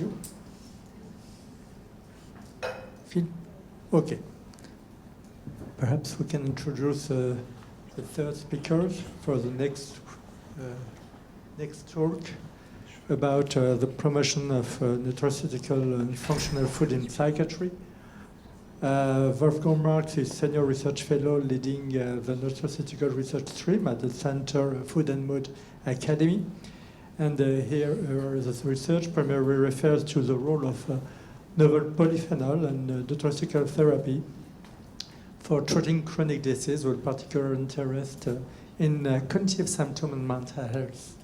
with you. Phil? Okay. Perhaps we can introduce the third speaker for the next talk about the promotion of nutraceutical and functional food in psychiatry. Wolfgang Marx is Senior Research Fellow leading the Nutraceutical Research stream at the Center Food4Mood Academy. And here this research primarily refers to the role of novel polyphenol and nutraceutical therapy for treating chronic disease with particular interest in cognitive symptoms and mental health.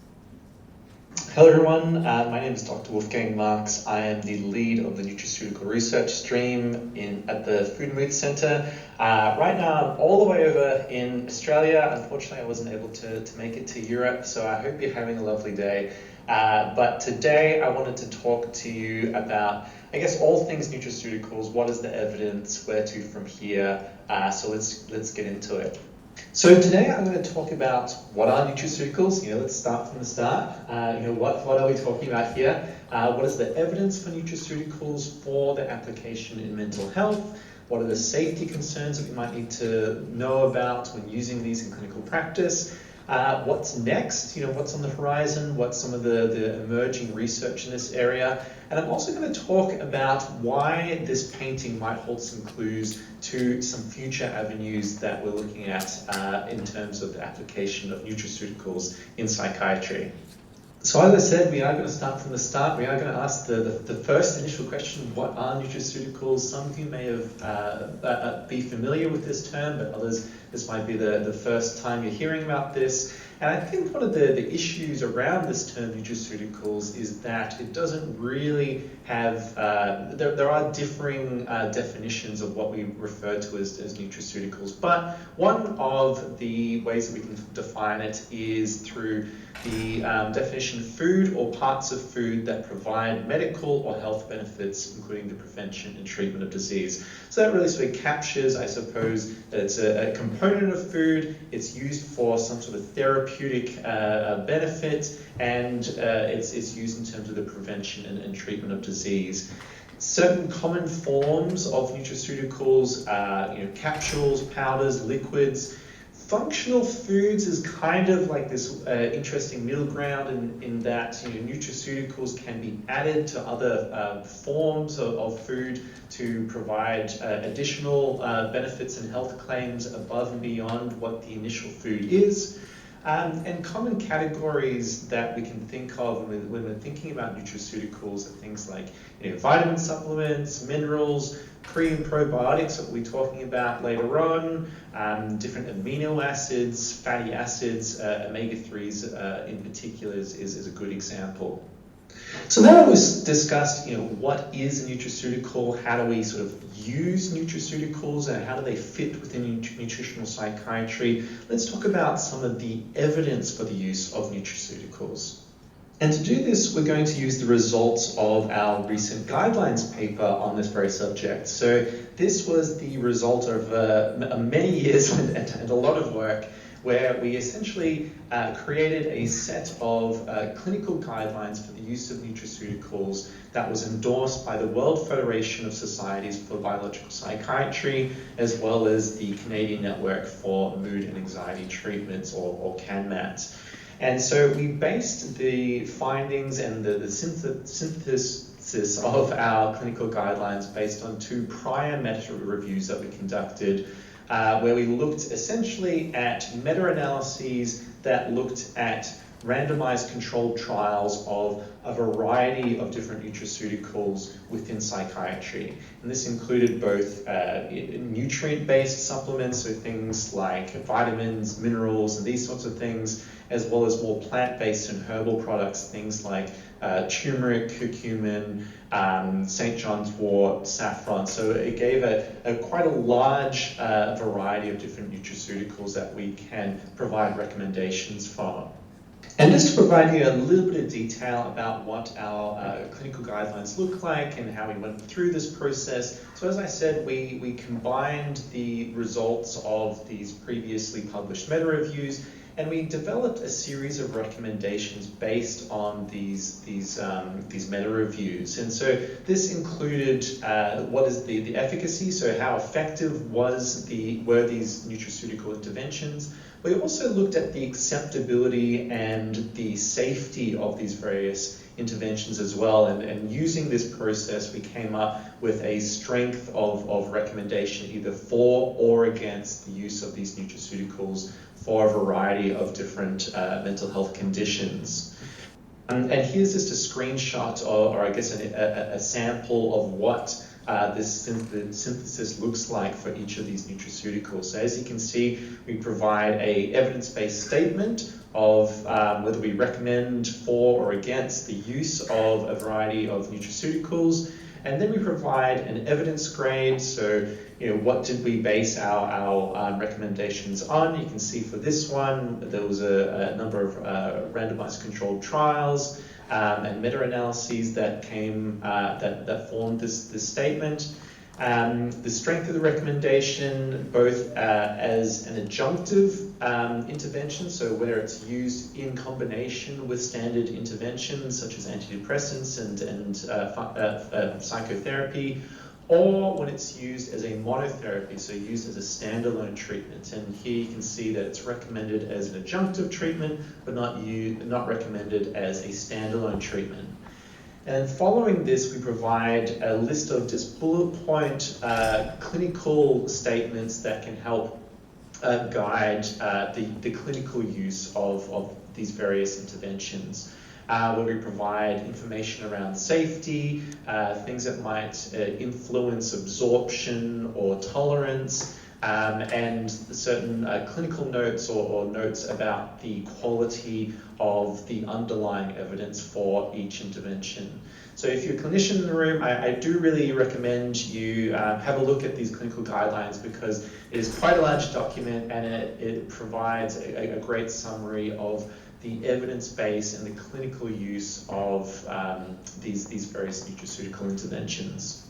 Hello everyone, my name is Dr. Wolfgang Marx. I am the lead of the Nutraceutical Research stream at the Food4Mood Center. Right now I'm all the way over in Australia. Unfortunately I wasn't able to make it to Europe, so I hope you're having a lovely day. But today I wanted to talk to you about, I guess, all things nutraceuticals. What is the evidence, where to from here? So let's get into it. So today I'm going to talk about what are nutraceuticals. Let's start from the start. What are we talking about here? What is the evidence for nutraceuticals for the application in mental health? What are the safety concerns that we might need to know about when using these in clinical practice? What's next? What's on the horizon? What's some of the emerging research in this area? And I'm also going to talk about why this painting might hold some clues to some future avenues that we're looking at in terms of the application of nutraceuticals in psychiatry. So as I said, we are going to start from the start. We are going to ask the first initial question: what are nutraceuticals? Some of you may have be familiar with this term, but others, this might be the first time you're hearing about this. And I think one of the issues around this term nutraceuticals is that it doesn't really have, there are differing definitions of what we refer to as nutraceuticals. But one of the ways that we can define it is through the definition of food or parts of food that provide medical or health benefits, including the prevention and treatment of disease. So that really sort of captures, I suppose, that it's a component of food, it's used for some sort of therapeutic benefit, and it's used in terms of the prevention and treatment of disease. Certain common forms of nutraceuticals, capsules, powders, liquids. Functional foods is kind of like this interesting middle ground in that nutraceuticals can be added to other forms of food to provide additional benefits and health claims above and beyond what the initial food is. And common categories that we can think of when we're thinking about nutraceuticals are things like vitamin supplements, minerals, pre and probiotics that we'll be talking about later on, different amino acids, fatty acids, omega-3s in particular is a good example. So now that we've discussed, what is a nutraceutical, how do we sort of use nutraceuticals, and how do they fit within nutritional psychiatry, let's talk about some of the evidence for the use of nutraceuticals. And to do this, we're going to use the results of our recent guidelines paper on this very subject. So this was the result of many years and a lot of work, where we essentially created a set of clinical guidelines for the use of nutraceuticals that was endorsed by the World Federation of Societies for Biological Psychiatry, as well as the Canadian Network for Mood and Anxiety Treatments, or CANMAT. And so we based the findings and the synthesis of our clinical guidelines based on two prior meta-reviews that we conducted, where we looked essentially at meta-analyses that looked at randomized controlled trials of a variety of different nutraceuticals within psychiatry. And this included both nutrient-based supplements, so things like vitamins, minerals, and these sorts of things, as well as more plant-based and herbal products, things like turmeric, curcumin, St. John's wort, saffron. So it gave quite a large variety of different nutraceuticals that we can provide recommendations for. And just to provide you a little bit of detail about what our clinical guidelines look like and how we went through this process. So as I said, we combined the results of these previously published meta-reviews, And we developed a series of recommendations based on these meta reviews. And so this included what is the efficacy, so how effective were these nutraceutical interventions. We also looked at the acceptability and the safety of these various interventions as well. And using this process, we came up with a strength of recommendation either for or against the use of these nutraceuticals for a variety of different mental health conditions. And here's just a screenshot, or I guess a sample of what this synthesis looks like for each of these nutraceuticals. So as you can see, we provide a evidence-based statement of whether we recommend for or against the use of a variety of nutraceuticals. And then we provide an evidence grade, so what did we base our recommendations on? You can see for this one, there was a number of randomized controlled trials and meta-analyses that formed this statement. The strength of the recommendation, both as an adjunctive intervention, so where it's used in combination with standard interventions such as antidepressants and psychotherapy, or when it's used as a monotherapy, so used as a standalone treatment. And here you can see that it's recommended as an adjunctive treatment, but not recommended as a standalone treatment. And following this, we provide a list of just bullet point clinical statements that can help guide the clinical use of these various interventions. Where we provide information around safety, things that might influence absorption or tolerance, and certain clinical notes or notes about the quality of the underlying evidence for each intervention. So if you're a clinician in the room, I do really recommend you have a look at these clinical guidelines, because it is quite a large document and it provides a great summary of the evidence base and the clinical use of these various nutraceutical interventions.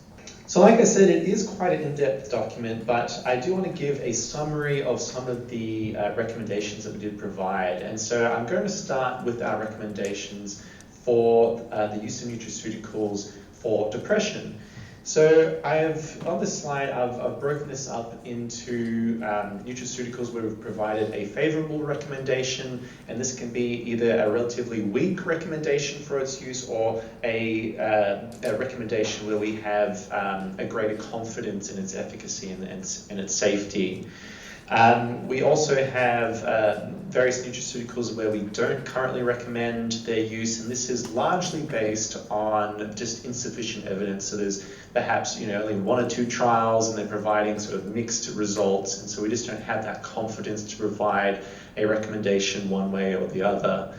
So like I said, it is quite an in-depth document, but I do want to give a summary of some of the recommendations that we did provide. And so I'm going to start with our recommendations for the use of nutraceuticals for depression. So on this slide, I've broken this up into nutraceuticals where we've provided a favorable recommendation, and this can be either a relatively weak recommendation for its use or a recommendation where we have a greater confidence in its efficacy and its safety. We also have various nutraceuticals where we don't currently recommend their use, and this is largely based on just insufficient evidence. So there's perhaps only 1 or 2 trials, and they're providing sort of mixed results, and so we just don't have that confidence to provide a recommendation one way or the other.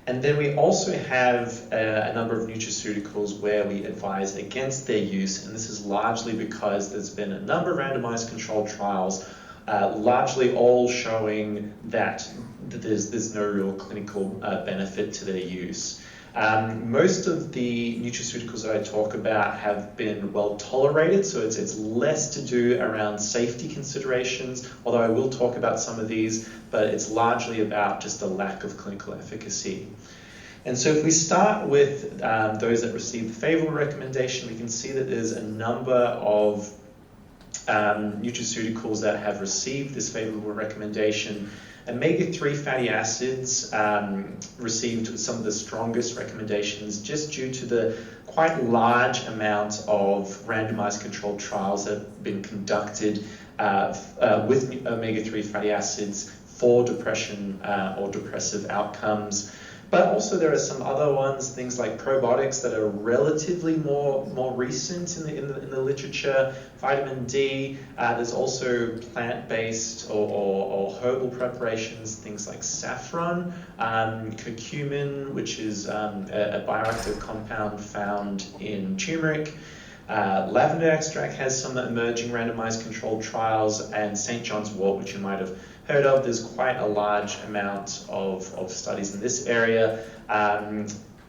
And then we also have a number of nutraceuticals where we advise against their use, and this is largely because there's been a number of randomized controlled trials, largely all showing that there's no real clinical benefit to their use. Most of the nutraceuticals that I talk about have been well tolerated, so it's less to do around safety considerations, although I will talk about some of these, but it's largely about just the lack of clinical efficacy. And so if we start with those that received favorable recommendation, we can see that there's a number of nutraceuticals that have received this favorable recommendation. Omega-3 fatty acids received some of the strongest recommendations just due to the quite large amount of randomized controlled trials that have been conducted with omega-3 fatty acids for depression or depressive outcomes. But also there are some other ones, things like probiotics that are relatively more recent in the literature. Vitamin D, there's also plant-based or herbal preparations, things like saffron, curcumin, which is a bioactive compound found in turmeric. Lavender extract has some emerging randomized controlled trials, and St. John's wort, which you might have heard of. There's quite a large amount of studies in this area.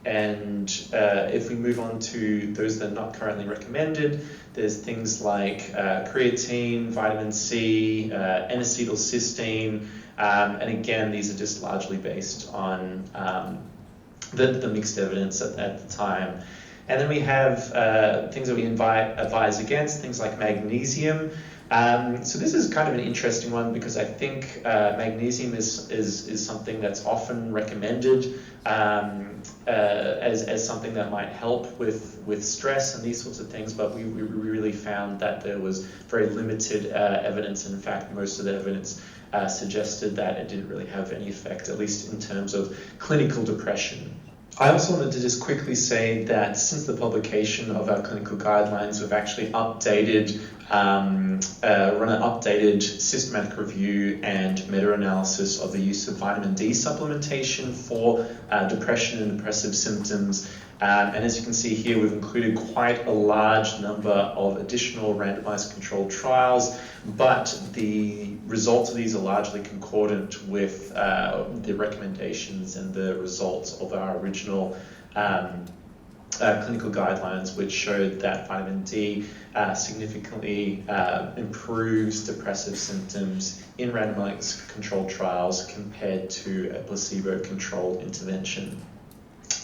And if we move on to those that are not currently recommended, there's things like creatine, vitamin C, N-acetylcysteine, and again, these are just largely based on the mixed evidence at the time. And then we have things that we advise against, things like magnesium. So this is kind of an interesting one because I think magnesium is something that's often recommended as something that might help with stress and these sorts of things, but we really found that there was very limited evidence. In fact, most of the evidence suggested that it didn't really have any effect, at least in terms of clinical depression. I also wanted to just quickly say that since the publication of our clinical guidelines, we've actually updated, run an updated systematic review and meta-analysis of the use of vitamin D supplementation for depression and depressive symptoms. And as you can see here, we've included quite a large number of additional randomized controlled trials, but the results of these are largely concordant with the recommendations and the results of our original clinical guidelines, which showed that vitamin D significantly improves depressive symptoms in randomized controlled trials compared to a placebo-controlled intervention.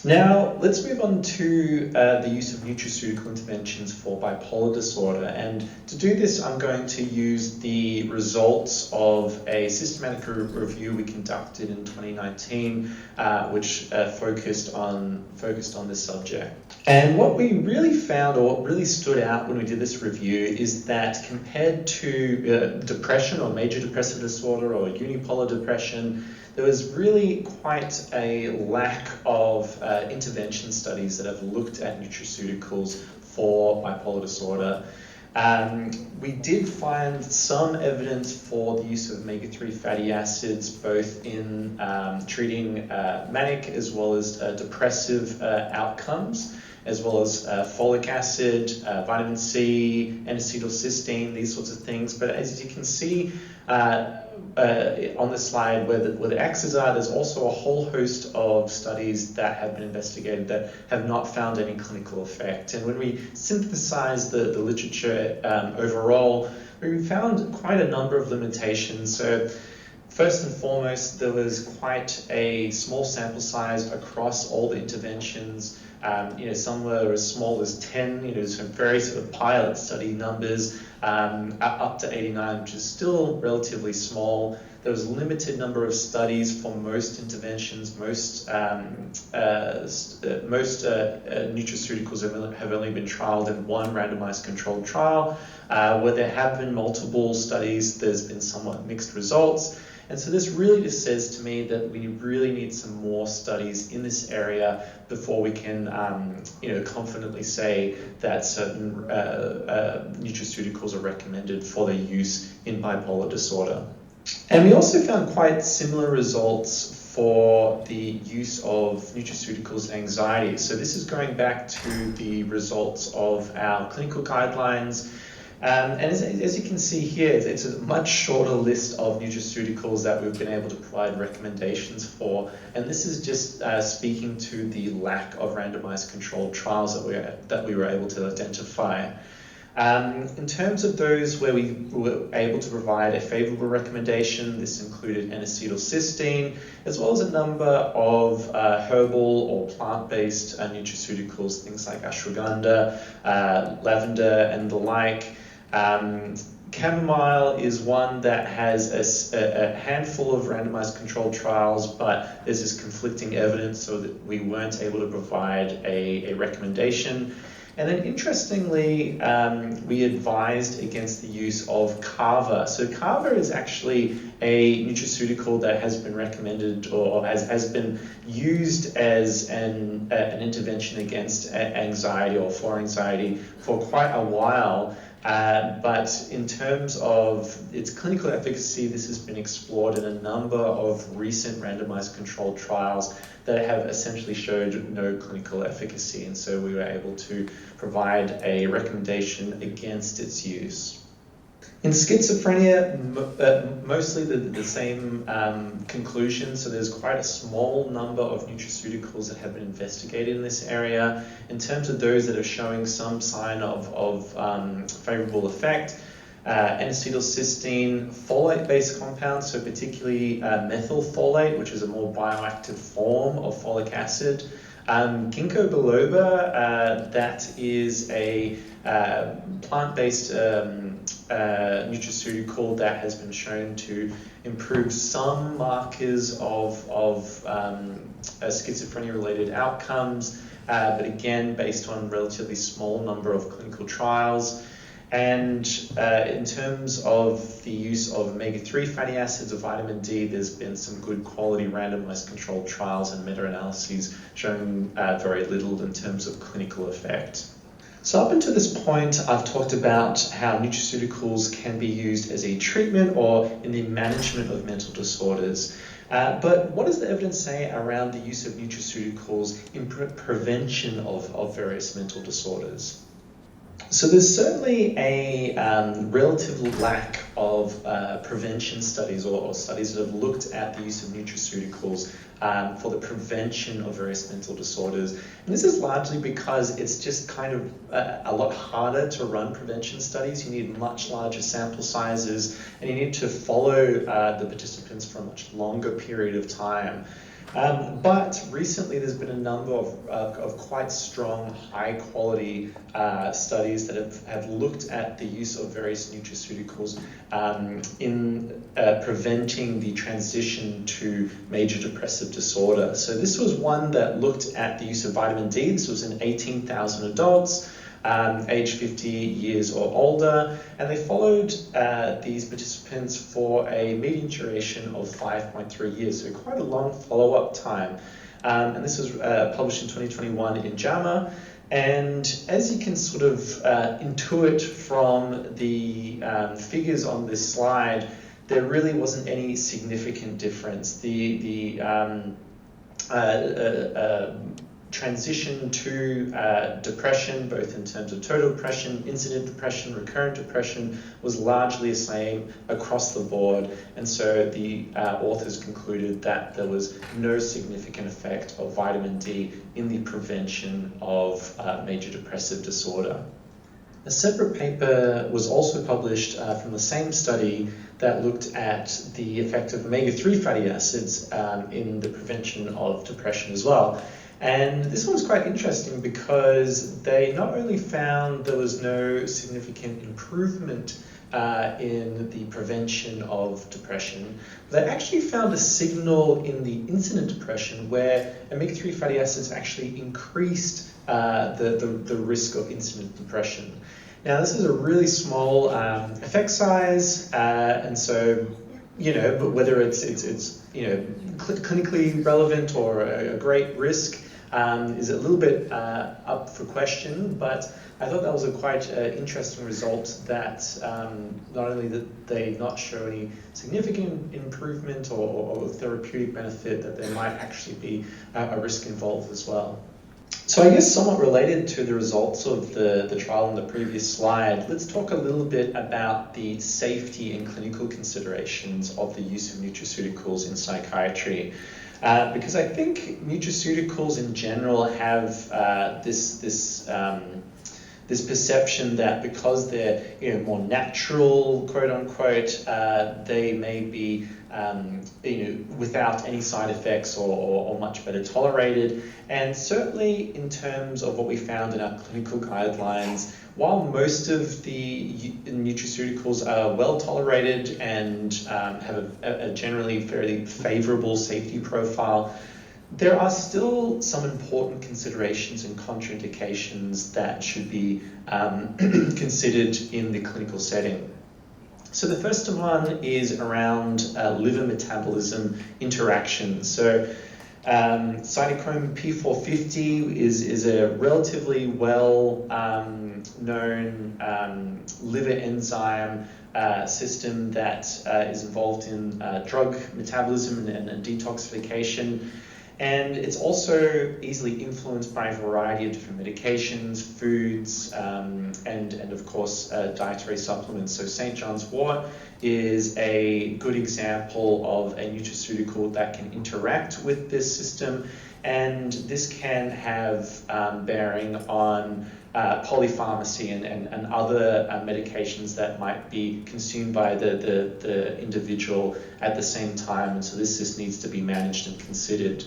Now, let's move on to the use of nutraceutical interventions for bipolar disorder. And to do this, I'm going to use the results of a systematic review we conducted in 2019, which focused on this subject. And what we really found, or what really stood out when we did this review, is that compared to depression or major depressive disorder or unipolar depression, there was really quite a lack of intervention studies that have looked at nutraceuticals for bipolar disorder. We did find some evidence for the use of omega-3 fatty acids, both in treating manic as well as depressive outcomes, as well as folic acid, vitamin C, N-acetylcysteine, these sorts of things. But as you can see, on the slide where the X's are, there's also a whole host of studies that have been investigated that have not found any clinical effect. And when we synthesize the literature overall, we found quite a number of limitations. So first and foremost, there was quite a small sample size across all the interventions. Some were as small as 10, some very sort of pilot study numbers, up to 89, which is still relatively small. There was a limited number of studies for most interventions. Most nutraceuticals have only been trialed in one randomized controlled trial. Where there have been multiple studies, there's been somewhat mixed results. And so this really just says to me that we really need some more studies in this area before we can, confidently say that certain nutraceuticals are recommended for their use in bipolar disorder. And we also found quite similar results for the use of nutraceuticals in anxiety. So this is going back to the results of our clinical guidelines. And as you can see here, it's a much shorter list of nutraceuticals that we've been able to provide recommendations for. And this is just speaking to the lack of randomized controlled trials that we were able to identify. In terms of those where we were able to provide a favorable recommendation, this included N-acetylcysteine, as well as a number of herbal or plant-based nutraceuticals, things like ashwagandha, lavender, and the like. Chamomile is one that has a handful of randomized controlled trials, but there's this conflicting evidence, so that we weren't able to provide a recommendation. And then interestingly, we advised against the use of kava. So kava is actually a nutraceutical that has been recommended or has been used as an intervention against anxiety or for anxiety for quite a while. But in terms of its clinical efficacy, this has been explored in a number of recent randomized controlled trials that have essentially showed no clinical efficacy, and so we were able to provide a recommendation against its use. In schizophrenia, mostly the same conclusion. So there's quite a small number of nutraceuticals that have been investigated in this area. In terms of those that are showing some sign of favorable effect, N-acetylcysteine, folate-based compounds, so particularly methylfolate, which is a more bioactive form of folic acid. Ginkgo biloba, that is a plant-based nutraceutical that has been shown to improve some markers of schizophrenia-related outcomes, but again, based on a relatively small number of clinical trials. And in terms of the use of omega-3 fatty acids or vitamin D, there's been some good quality randomized controlled trials and meta-analyses showing very little in terms of clinical effect. So up until this point, I've talked about how nutraceuticals can be used as a treatment or in the management of mental disorders. But what does the evidence say around the use of nutraceuticals in prevention of various mental disorders? So there's certainly a relative lack of prevention studies or studies that have looked at the use of nutraceuticals for the prevention of various mental disorders. And this is largely because it's just kind of a lot harder to run prevention studies. You need much larger sample sizes, and you need to follow the participants for a much longer period of time. But recently there's been a number of quite strong, high-quality studies that have looked at the use of various nutraceuticals in preventing the transition to major depressive disorder. So this was one that looked at the use of vitamin D. This was in 18,000 adults, aged 50 years or older, and they followed these participants for a median duration of 5.3 years, so quite a long follow-up time. And this was published in 2021 in JAMA. And as you can sort of intuit from the figures on this slide, there really wasn't any significant difference. The transition to depression, both in terms of total depression, incident depression, recurrent depression, was largely the same across the board. And so the authors concluded that there was no significant effect of vitamin D in the prevention of major depressive disorder. A separate paper was also published from the same study that looked at the effect of omega-3 fatty acids in the prevention of depression as well. And this one was quite interesting because they not only found there was no significant improvement in the prevention of depression, but they actually found a signal in the incident depression where omega-3 fatty acids actually increased the risk of incident depression. Now, this is a really small effect size, and so, but whether it's clinically relevant or a great risk is a little bit up for question, but I thought that was a quite interesting result that not only did they not show any significant improvement or therapeutic benefit, that there might actually be a risk involved as well. So I guess somewhat related to the results of the trial in the previous slide, let's talk a little bit about the safety and clinical considerations of the use of nutraceuticals in psychiatry. Because I think nutraceuticals in general have this perception that because they're more natural, quote unquote, they may be without any side effects or much better tolerated. And certainly in terms of what we found in our clinical guidelines, while most of the nutraceuticals are well tolerated and have a generally fairly favorable safety profile, there are still some important considerations and contraindications that should be considered in the clinical setting. So the first one is around liver metabolism interactions. So cytochrome P450 is a relatively well known liver enzyme system that is involved in drug metabolism and detoxification. And it's also easily influenced by a variety of different medications, foods, and of course dietary supplements. So St. John's wort is a good example of a nutraceutical that can interact with this system, and this can have bearing on polypharmacy and other medications that might be consumed by the individual at the same time, and so this just needs to be managed and considered.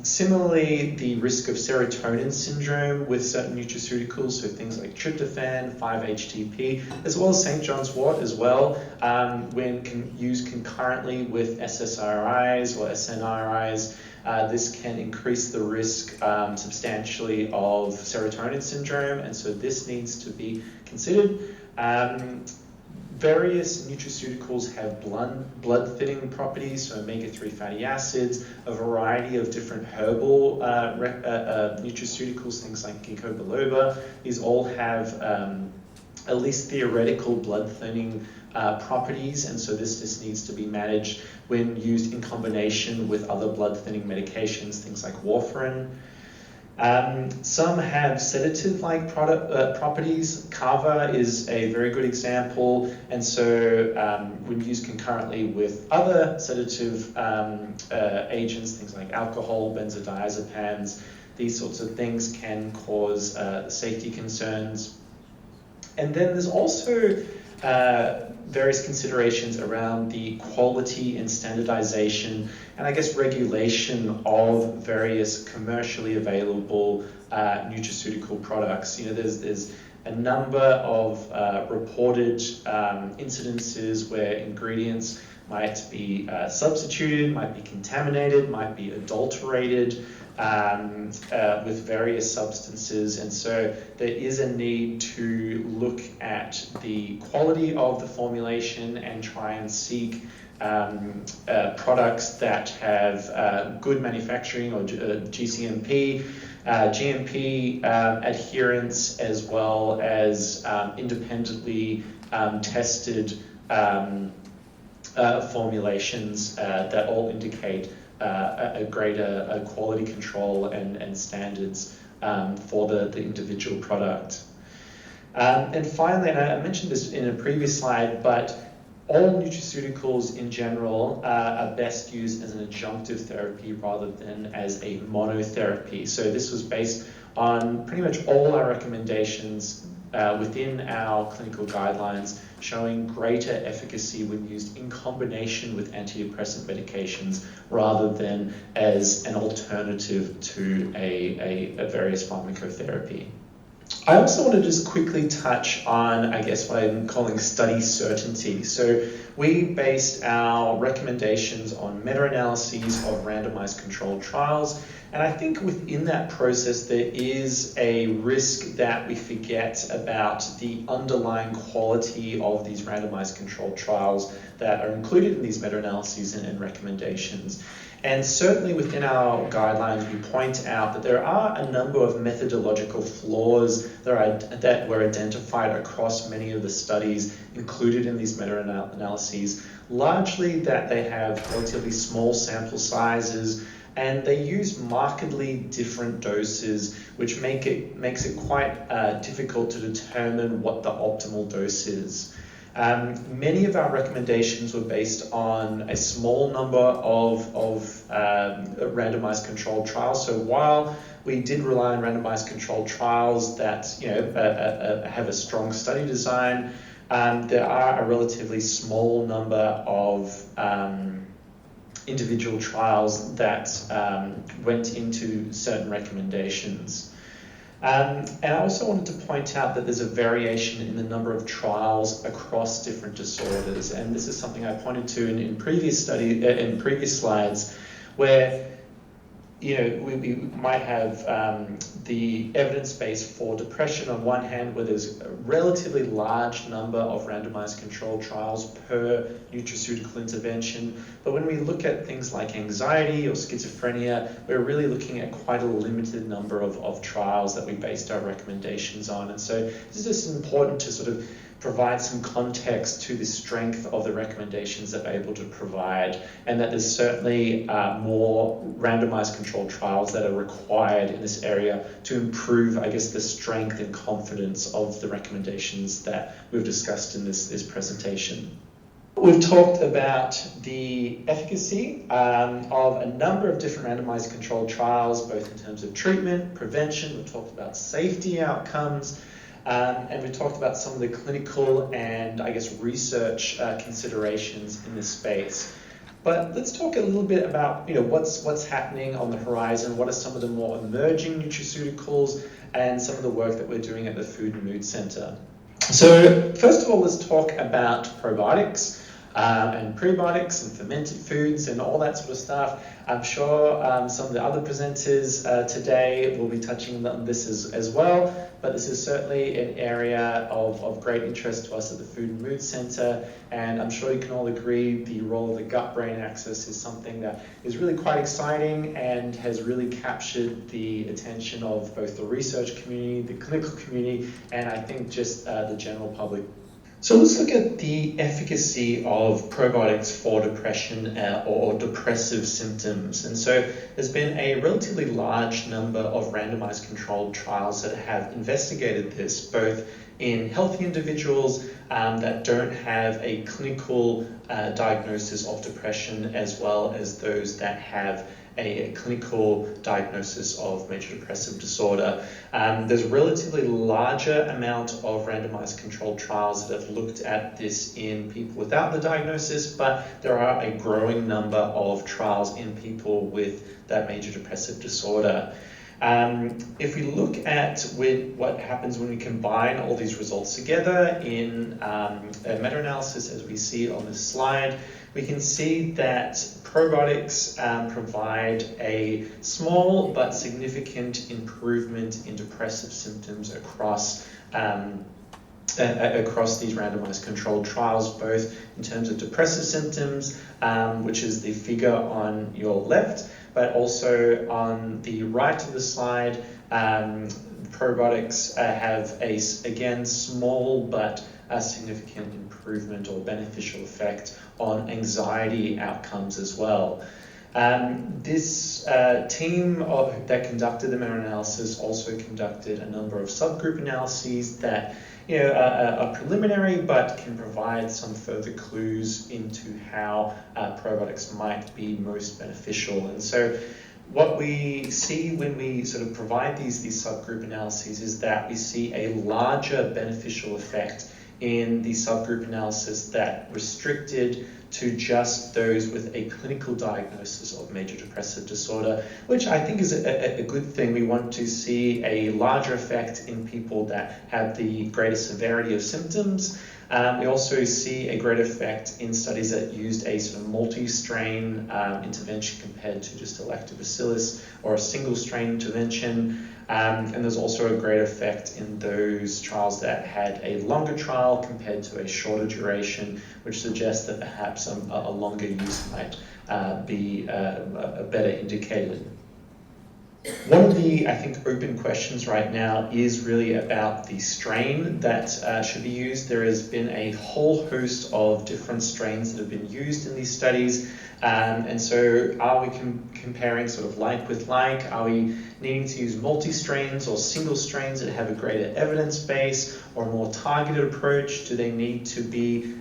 Similarly, the risk of serotonin syndrome with certain nutraceuticals, so things like tryptophan, 5-HTP, as well as St. John's wort as well, when used concurrently with SSRIs or SNRIs, this can increase the risk substantially of serotonin syndrome, and so this needs to be considered. Various nutraceuticals have blood thinning properties, so omega-3 fatty acids, a variety of different herbal nutraceuticals, things like ginkgo biloba. These all have at least theoretical blood thinning properties, and so this just needs to be managed when used in combination with other blood thinning medications, things like warfarin. Some have sedative-like properties. Kava is a very good example, and so when used concurrently with other sedative agents, things like alcohol, benzodiazepines, these sorts of things can cause safety concerns. And then there's also various considerations around the quality and standardization and I guess regulation of various commercially available nutraceutical products. You know, there's a number of reported incidences where ingredients might be substituted, might be contaminated, might be adulterated with various substances, and so there is a need to look at the quality of the formulation and try and seek products that have good manufacturing or GCMP, GMP adherence, as well as independently tested formulations that all indicate a greater quality control and standards for the individual product. And finally, and I mentioned this in a previous slide, but all nutraceuticals in general are best used as an adjunctive therapy rather than as a monotherapy. So this was based on pretty much all our recommendations within our clinical guidelines, showing greater efficacy when used in combination with antidepressant medications rather than as an alternative to a various pharmacotherapy. I also want to just quickly touch on, I guess, what I'm calling study certainty. So we based our recommendations on meta-analyses of randomized controlled trials, and I think within that process there is a risk that we forget about the underlying quality of these randomized controlled trials that are included in these meta-analyses and recommendations. And certainly within our guidelines, we point out that there are a number of methodological flaws that were identified across many of the studies included in these meta-analyses, largely that they have relatively small sample sizes, and they use markedly different doses, which makes it quite difficult to determine what the optimal dose is. Many of our recommendations were based on a small number of randomized controlled trials. So while we did rely on randomized controlled trials that have a strong study design, there are a relatively small number of individual trials that went into certain recommendations. And I also wanted to point out that there's a variation in the number of trials across different disorders, and this is something I pointed to in previous slides, where we might have the evidence base for depression on one hand, where there's a relatively large number of randomized controlled trials per nutraceutical intervention. But when we look at things like anxiety or schizophrenia, we're really looking at quite a limited number of trials that we based our recommendations on. And so this is just important to sort of provide some context to the strength of the recommendations that we're able to provide, and that there's certainly more randomized controlled trials that are required in this area to improve, I guess, the strength and confidence of the recommendations that we've discussed in this presentation. We've talked about the efficacy of a number of different randomized controlled trials, both in terms of treatment, prevention. We've talked about safety outcomes, and we talked about some of the clinical and, I guess, research considerations in this space. But let's talk a little bit about, what's happening on the horizon. What are some of the more emerging nutraceuticals and some of the work that we're doing at the Food and Mood Center. So first of all, let's talk about probiotics. And prebiotics and fermented foods and all that sort of stuff. I'm sure some of the other presenters today will be touching on this as well, but this is certainly an area of great interest to us at the Food and Mood Center, and I'm sure you can all agree the role of the gut-brain axis is something that is really quite exciting and has really captured the attention of both the research community, the clinical community, and I think just the general public. So let's look at the efficacy of probiotics for depression or depressive symptoms. And so there's been a relatively large number of randomized controlled trials that have investigated this, both in healthy individuals that don't have a clinical diagnosis of depression, as well as those that have a clinical diagnosis of major depressive disorder. There's a relatively larger amount of randomized controlled trials that have looked at this in people without the diagnosis, but there are a growing number of trials in people with that major depressive disorder. If we look at what happens when we combine all these results together in a meta-analysis, as we see on this slide, we can see that probiotics provide a small but significant improvement in depressive symptoms across these randomized controlled trials, both in terms of depressive symptoms, which is the figure on your left, but also on the right of the slide. Probiotics have again, small but a significant improvement or beneficial effect on anxiety outcomes as well. This team that conducted the meta-analysis also conducted a number of subgroup analyses that are preliminary, but can provide some further clues into how probiotics might be most beneficial. And so what we see when we sort of provide these subgroup analyses is that we see a larger beneficial effect in the subgroup analysis that restricted to just those with a clinical diagnosis of major depressive disorder, which I think is a good thing. We want to see a larger effect in people that have the greater severity of symptoms. We also see a greater effect in studies that used a sort of multi-strain intervention compared to just a lactobacillus or a single strain intervention. And there's also a greater effect in those trials that had a longer trial compared to a shorter duration, which suggests that perhaps a longer use might be a better indicator. One of the, I think, open questions right now is really about the strain that should be used. There has been a whole host of different strains that have been used in these studies. And so are we comparing sort of like with like? Are we needing to use multi-strains or single strains that have a greater evidence base or a more targeted approach? Do they need to be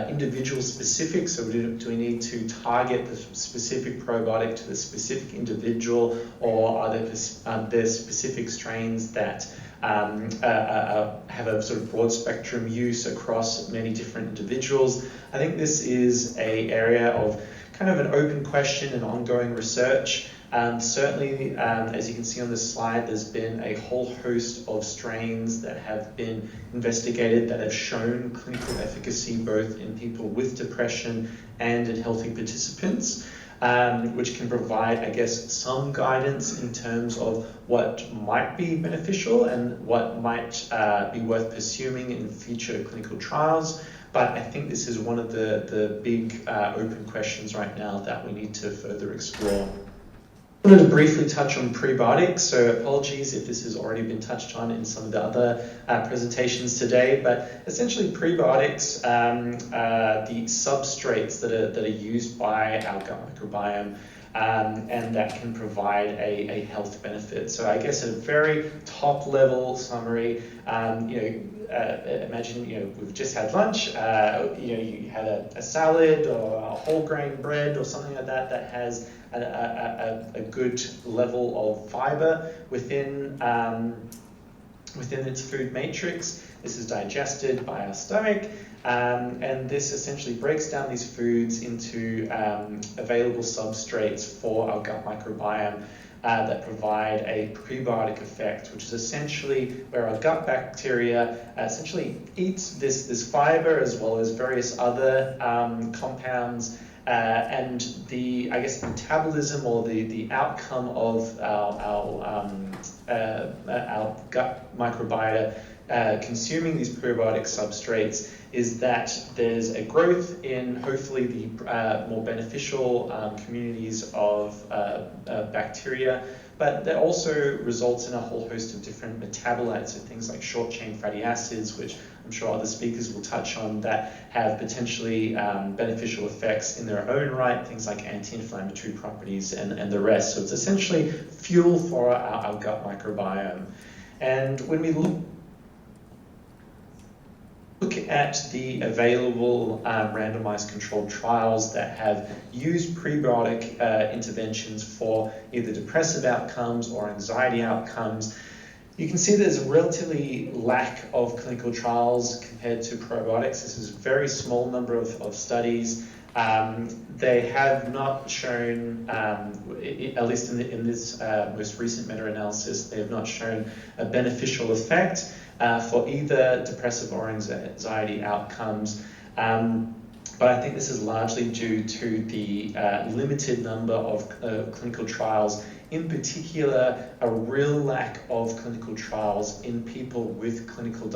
individual specific? So do we need to target the specific probiotic to the specific individual, or are there specific strains that have a sort of broad spectrum use across many different individuals? I think this is an area of kind of an open question and ongoing research. Certainly, as you can see on this slide, there's been a whole host of strains that have been investigated that have shown clinical efficacy both in people with depression and in healthy participants, which can provide, I guess, some guidance in terms of what might be beneficial and what might be worth pursuing in future clinical trials. But I think this is one of the big open questions right now that we need to further explore. I wanted to briefly touch on prebiotics, so apologies if this has already been touched on in some of the other presentations today, but essentially prebiotics are the substrates that are used by our gut microbiome and that can provide a health benefit. So I guess at a very top level summary, imagine we've just had lunch, you had a salad or a whole grain bread or something like that that has a good level of fiber within its food matrix. This is digested by our stomach, and this essentially breaks down these foods into available substrates for our gut microbiome that provide a prebiotic effect, which is essentially where our gut bacteria essentially eats this fiber as well as various other compounds, and the metabolism or the outcome of our gut microbiota consuming these probiotic substrates is that there's a growth in hopefully the more beneficial communities of bacteria, but that also results in a whole host of different metabolites, so things like short-chain fatty acids, which I'm sure other speakers will touch on, that have potentially beneficial effects in their own right, things like anti-inflammatory properties and the rest. So it's essentially fuel for our gut microbiome. And when we look at the available randomized controlled trials that have used prebiotic interventions for either depressive outcomes or anxiety outcomes, you can see there's a relatively lack of clinical trials compared to probiotics. This is a very small number of studies. They have not shown, at least in this most recent meta-analysis, they have not shown a beneficial effect for either depressive or anxiety outcomes. But I think this is largely due to the limited number of clinical trials, in particular a real lack of clinical trials in people with clinical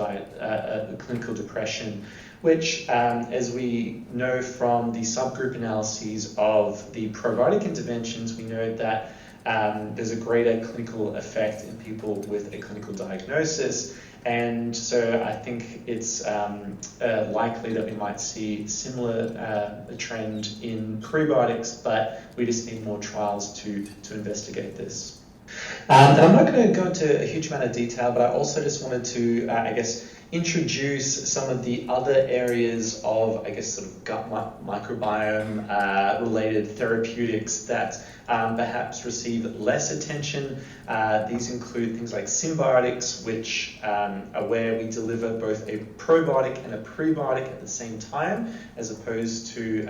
depression, which, as we know from the subgroup analyses of the probiotic interventions, we know that there's a greater clinical effect in people with a clinical diagnosis. And so I think it's likely that we might see similar trend in prebiotics, but we just need more trials to investigate this. And I'm not going to go into a huge amount of detail, but I also just wanted to, introduce some of the other areas of, sort of gut microbiome related therapeutics that perhaps receive less attention. These include things like symbiotics, which are where we deliver both a probiotic and a prebiotic at the same time, as opposed to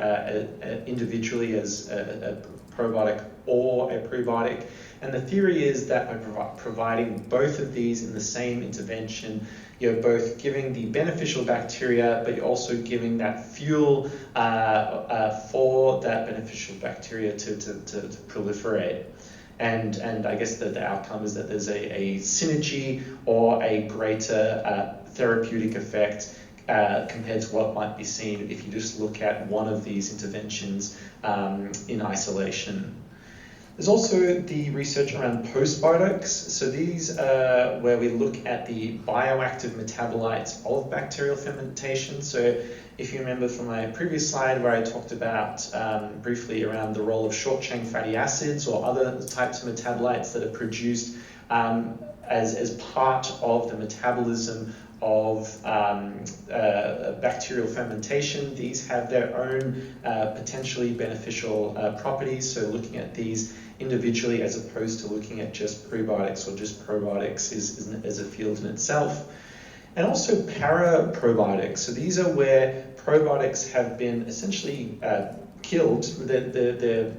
individually as a probiotic or a prebiotic. And the theory is that by providing both of these in the same intervention, you're both giving the beneficial bacteria, but you're also giving that fuel for that beneficial bacteria to proliferate. And I guess the outcome is that there's a synergy or a greater therapeutic effect compared to what might be seen if you just look at one of these interventions in isolation. There's also the research around postbiotics. So these are where we look at the bioactive metabolites of bacterial fermentation. So if you remember from my previous slide where I talked about briefly around the role of short-chain fatty acids or other types of metabolites that are produced as part of the metabolism of bacterial fermentation, these have their own potentially beneficial properties. So looking at these individually as opposed to looking at just prebiotics or just probiotics is a field in itself. And also paraprobiotics. So these are where probiotics have been essentially killed. They're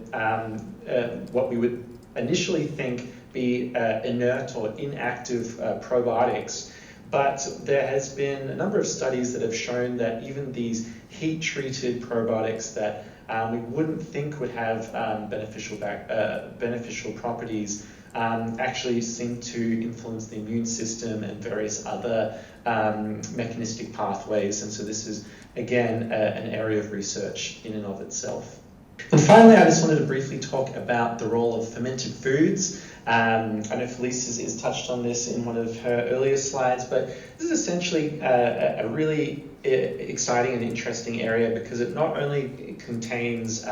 what we would initially think be inert or inactive probiotics. But there has been a number of studies that have shown that even these heat-treated probiotics that we wouldn't think would have beneficial properties actually seem to influence the immune system and various other mechanistic pathways. And so this is, again, an area of research in and of itself. And finally, I just wanted to briefly talk about the role of fermented foods. I know Felice has touched on this in one of her earlier slides, but this is essentially a really exciting and interesting area because it not only contains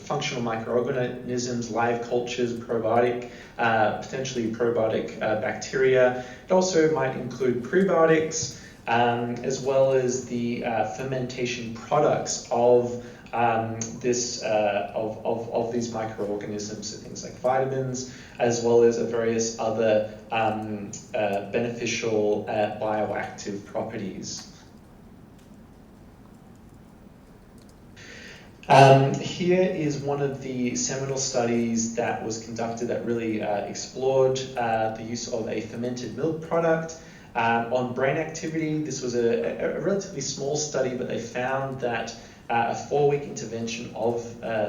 functional microorganisms, live cultures, potentially probiotic bacteria. It also might include prebiotics, as well as the fermentation products of these microorganisms, so things like vitamins, as well as various other beneficial bioactive properties. Here is one of the seminal studies that was conducted that really explored the use of a fermented milk product on brain activity. This was a relatively small study, but they found that a 4-week intervention of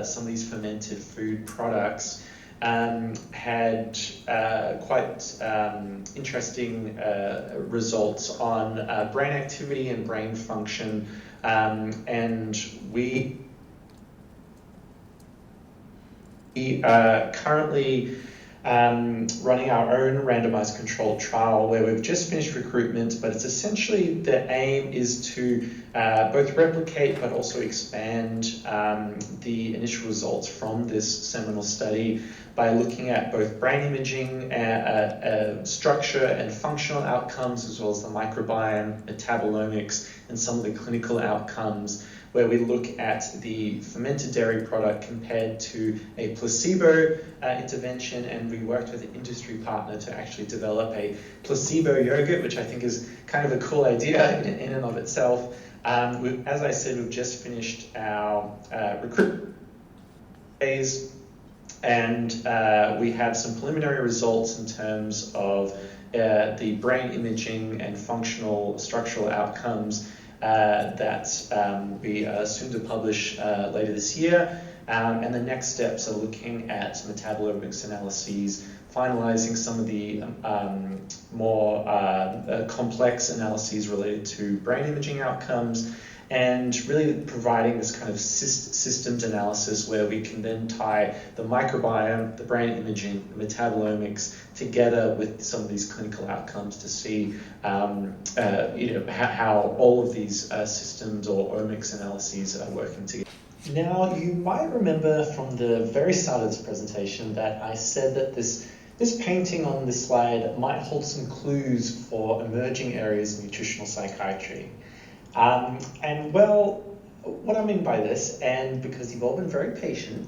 some of these fermented food products had quite interesting results on brain activity and brain function, and we are currently running our own randomized controlled trial where we've just finished recruitment, but it's essentially the aim is to both replicate but also expand the initial results from this seminal study by looking at both brain imaging, structure and functional outcomes, as well as the microbiome, metabolomics, and some of the clinical outcomes, where we look at the fermented dairy product compared to a placebo intervention, and we worked with an industry partner to actually develop a placebo yogurt, which I think is kind of a cool idea in and of itself. As I said, we've just finished our recruitment phase, and we have some preliminary results in terms of the brain imaging and functional structural outcomes that we are soon to publish later this year. And the next steps are looking at metabolomics analyses, finalizing some of the more complex analyses related to brain imaging outcomes, and really providing this kind of systems analysis where we can then tie the microbiome, the brain imaging, the metabolomics together with some of these clinical outcomes to see how all of these systems or omics analyses are working together. Now, you might remember from the very start of this presentation that I said that this painting on this slide might hold some clues for emerging areas of nutritional psychiatry. And well, what I mean by this, and because you've all been very patient,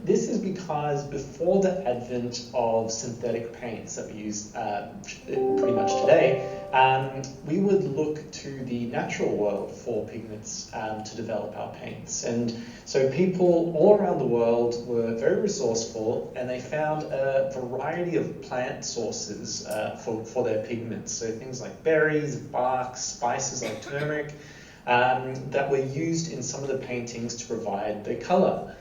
this is because before the advent of synthetic paints that we use pretty much today, we would look to the natural world for pigments to develop our paints. And so people all around the world were very resourceful, and they found a variety of plant sources for their pigments. So things like berries, bark, spices like turmeric, that were used in some of the paintings to provide the color.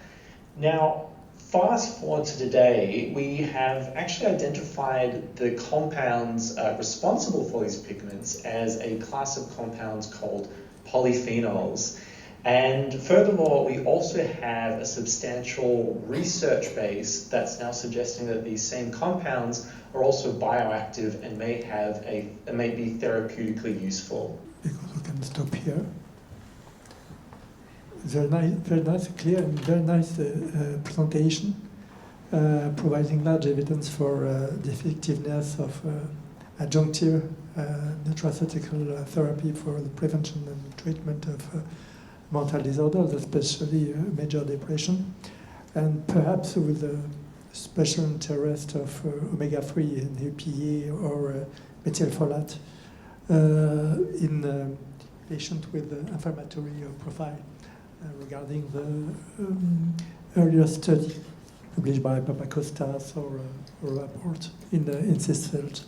Now, fast forward to today, we have actually identified the compounds responsible for these pigments as a class of compounds called polyphenols. And furthermore, we also have a substantial research base that's now suggesting that these same compounds are also bioactive and may be therapeutically useful. Because we can stop here. Very nice, clear, and very nice presentation, providing large evidence for the effectiveness of adjunctive nutraceutical therapy for the prevention and treatment of mental disorders, especially major depression, and perhaps with a special interest of omega-3 and EPA or methylfolate in patients with inflammatory profile. Regarding the earlier study published by Papa Costas or a report in this field.